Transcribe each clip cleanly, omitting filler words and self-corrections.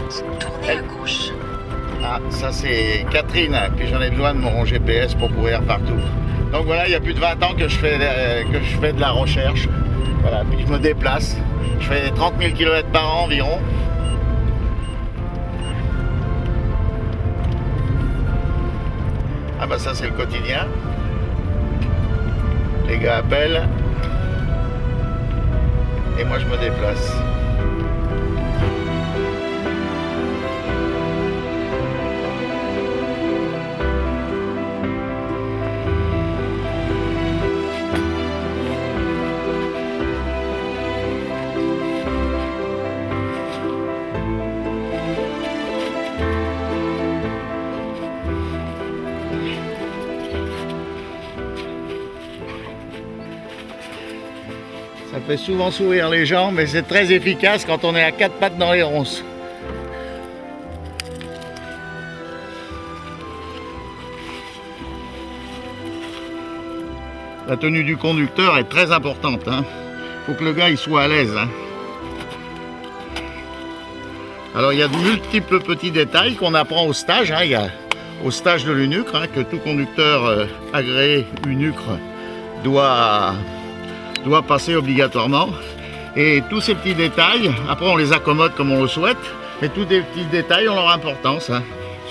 minutes, tournez à gauche. Ah, ça c'est Catherine, puis j'en ai besoin de mon GPS pour courir partout. Donc voilà, il y a plus de 20 ans que je fais de la recherche. Voilà, puis je me déplace. Je fais 30 000 km par an environ. Ah bah ça c'est le quotidien. Les gars appellent. Et moi je me déplace. Ça fait souvent sourire les gens, mais c'est très efficace quand on est à quatre pattes dans les ronces. La tenue du conducteur est très importante. Faut que le gars il soit à l'aise. Alors il y a de multiples petits détails qu'on apprend au stage. Il y a au stage de l'UNUCRE que tout conducteur agréé UNUCRE doit passer obligatoirement. Et tous ces petits détails, après on les accommode comme on le souhaite, mais tous des petits détails ont leur importance.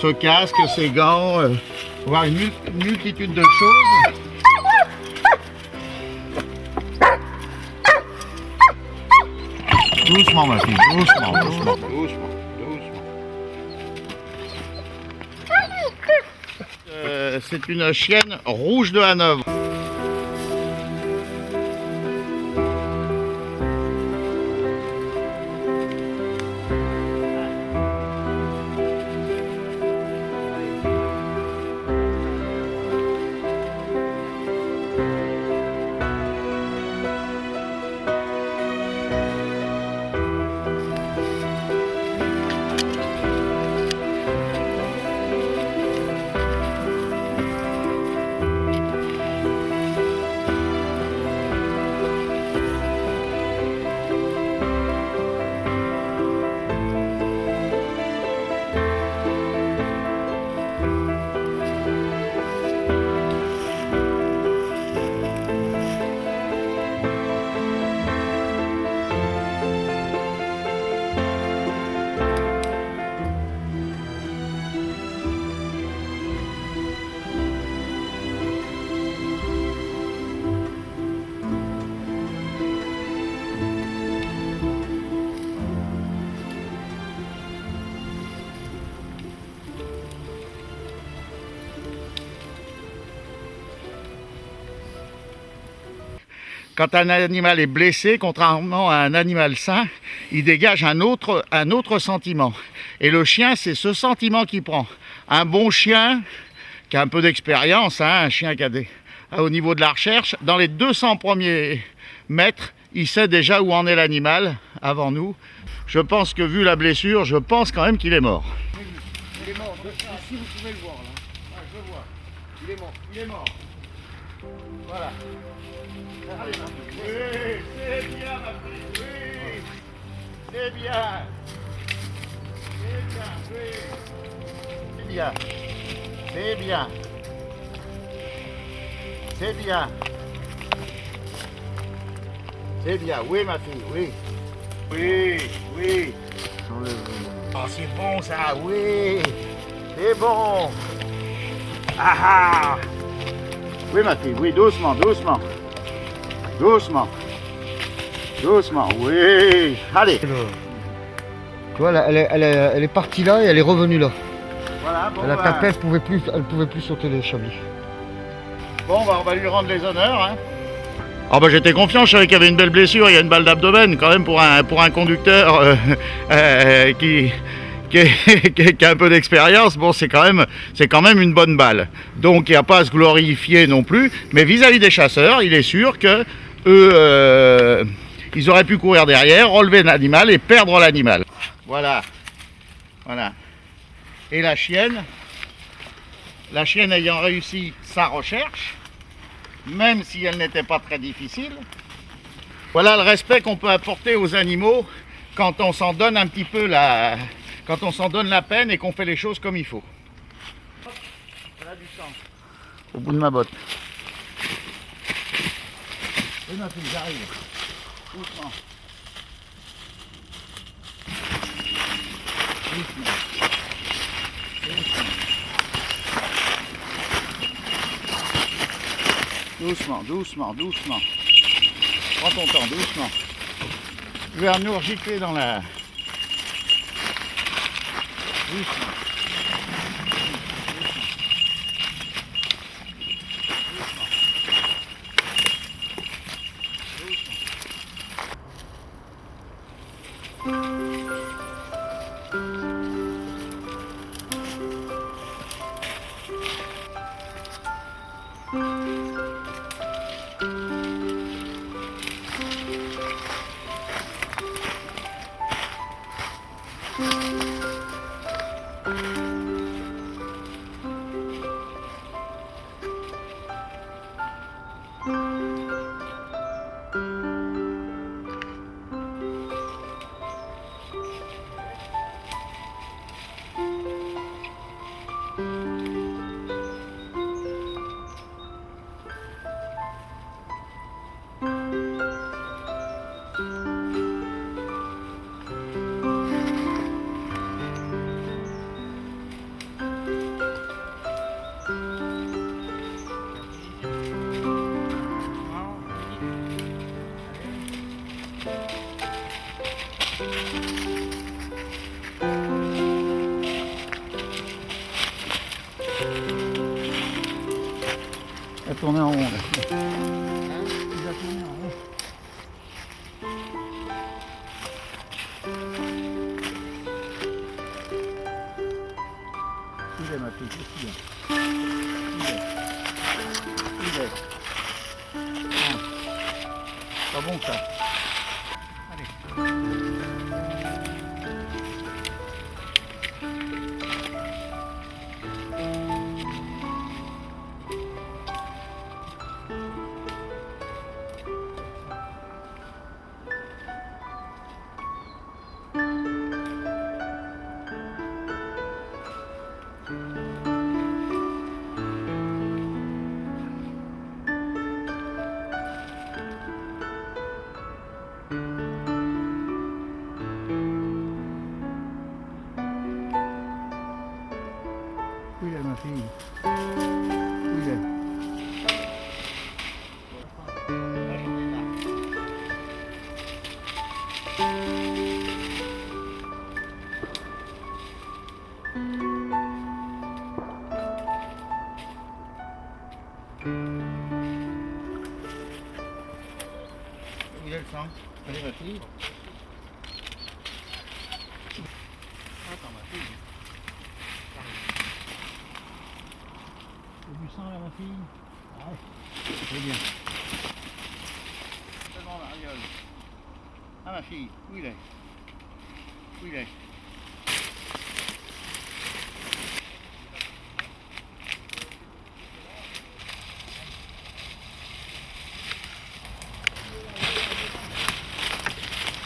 Ce casque, ces gants, voir une multitude de choses. Doucement ma fille, doucement. C'est une chienne rouge de Hanovre. Quand un animal est blessé, contrairement à un animal sain, il dégage un autre sentiment. Et le chien, c'est ce sentiment qu'il prend. Un bon chien, qui a un peu d'expérience, un chien qui a au niveau de la recherche, dans les 200 premiers mètres, il sait déjà où en est l'animal avant nous. Je pense que vu la blessure, je pense quand même qu'il est mort. Il est mort, ici vous pouvez le voir là. Ah, je le vois. Il est mort. Voilà. Allez, oui, c'est bien ma fille, oui, c'est bien, oui, c'est bien, c'est bien, oui ma fille, oui, oh c'est bon ça, oui, c'est bon, oui ma fille, oui, doucement, oui, allez. Tu vois, elle est partie là et elle est revenue là. Voilà, bon, Elle a tapé, elle pouvait plus sauter les chablis. Bon, on va lui rendre les honneurs. Ah bah j'étais confiant, je savais qu'il y avait une belle blessure, il y a une balle d'abdomen quand même pour un conducteur qui a un peu d'expérience. Bon, c'est quand même une bonne balle. Donc il n'y a pas à se glorifier non plus, mais vis-à-vis des chasseurs, il est sûr que eux, ils auraient pu courir derrière, relever l'animal et perdre l'animal. Voilà. Et la chienne ayant réussi sa recherche, même si elle n'était pas très difficile, voilà le respect qu'on peut apporter aux animaux quand on s'en donne un petit peu Quand on s'en donne la peine et qu'on fait les choses comme il faut. Hop, voilà du sang. Au bout de ma botte. Oui, ma fille, j'arrive. Doucement. Doucement. Doucement, doucement, doucement. Prends ton temps, doucement. Tu vas nous gicler dans la... Doucement. Il a tourné en rond là. Il a tourné en rond. Il est ma fille, qu'est-ce qu'il y a? Il est. Ah. Pas bon ça. Allez. Où il est ma fille? Où il est? Où est le sang? Allez ma fille. Attends ma fille. Du sang là ma fille. Ouais. Très bien. Devant la gueule. Ah ma fille, où il est? Où il est?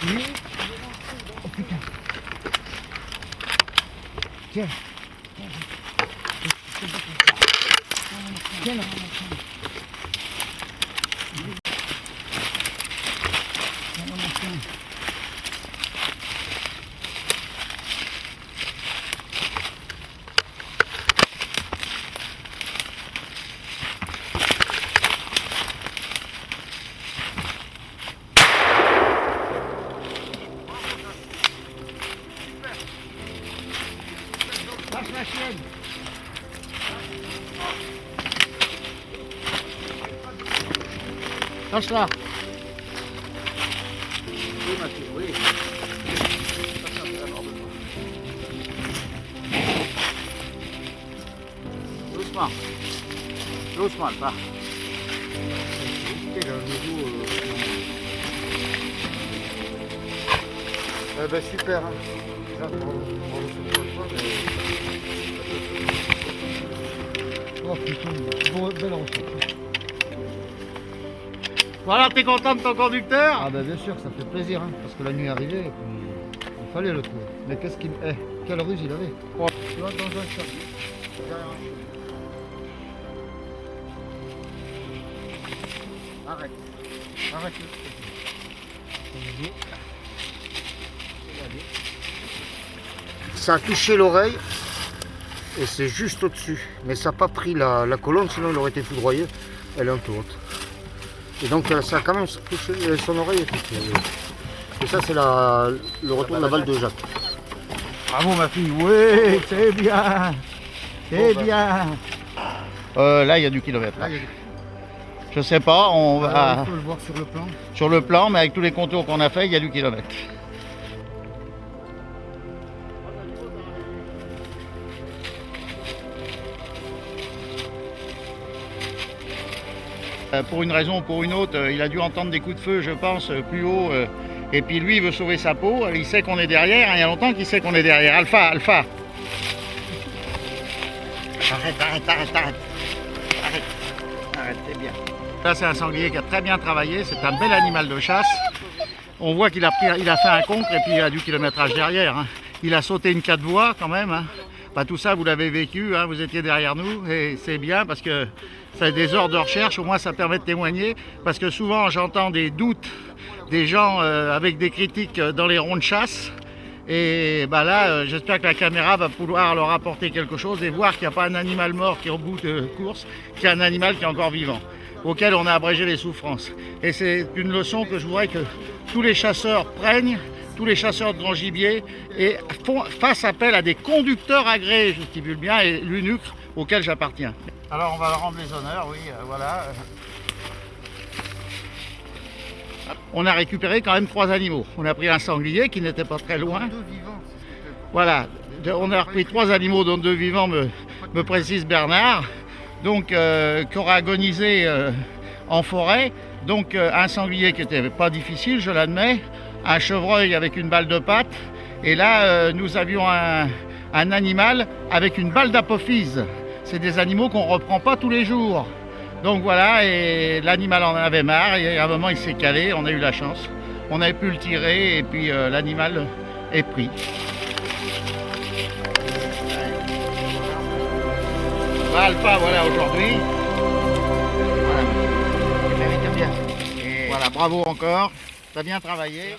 Oui. Oh putain. Tiens. Tiens là. Lâche la chienne. Lâche-la. Oui, Mathieu, oui. Doucement. Doucement, pas. Eh ben super. Hein. Oh putain, belle recette. Voilà, t'es content de ton conducteur? Ah ben bien sûr, ça fait plaisir, hein, parce que la nuit est arrivée, et puis, il fallait le trouver. Mais qu'est-ce qu'il me... Quelle ruse il avait? Oh, tu vois, dans un charnier. Derrière un charnier. Arrête. Arrête. Ça a touché l'oreille et c'est juste au-dessus. Mais ça n'a pas pris la colonne, sinon il aurait été foudroyé. Elle est un peu haute. Et donc ça a quand même touché son oreille. Et ça c'est le retour de la balle de Jacques. Bravo ma fille, oui, c'est bien. C'est bien. Là il y a du kilomètre. Là, il y a du- Je sais pas, on va il faut le voir sur le plan. sur le plan, mais avec tous les contours qu'on a fait, il y a du kilomètre. Pour une raison ou pour une autre, il a dû entendre des coups de feu, je pense, plus haut. Et puis lui, il veut sauver sa peau. Il sait qu'on est derrière. Il y a longtemps qu'il sait qu'on est derrière. Alpha, Alpha. Arrête, arrête, arrête, arrête. Arrête, arrête, c'est bien. Là, c'est un sanglier qui a très bien travaillé. C'est un bel animal de chasse. On voit qu'il a fait un contre et puis il a du kilométrage derrière. Hein. Il a sauté une 4 voies quand même. Hein. Bah, tout ça, vous l'avez vécu, hein, vous étiez derrière nous et c'est bien parce que c'est des ordres de recherche, au moins ça permet de témoigner parce que souvent j'entends des doutes des gens avec des critiques dans les ronds de chasse et bah là j'espère que la caméra va pouvoir leur apporter quelque chose et voir qu'il n'y a pas un animal mort qui est au bout de course, qu'il y a un animal qui est encore vivant, auquel on a abrégé les souffrances. Et c'est une leçon que je voudrais que tous les chasseurs prennent, tous les chasseurs de grand gibier et fassent appel à des conducteurs agréés, je stipule bien, et l'UNUCRE auquel j'appartiens. Alors on va leur rendre les honneurs, oui, voilà. On a récupéré quand même 3 animaux. On a pris un sanglier qui n'était pas très loin. Voilà, on a repris 3 animaux dont 2 vivants, me précise Bernard, donc qui aura agonisé en forêt. Donc un sanglier qui n'était pas difficile, je l'admets, un chevreuil avec une balle de patte, et là nous avions un animal avec une balle d'apophyse. C'est des animaux qu'on ne reprend pas tous les jours. Donc voilà, et l'animal en avait marre, et à un moment il s'est calé, on a eu la chance. On avait pu le tirer, et puis l'animal est pris. Voilà, Alpha, voilà aujourd'hui. Voilà. Voilà, bravo encore, tu as bien travaillé.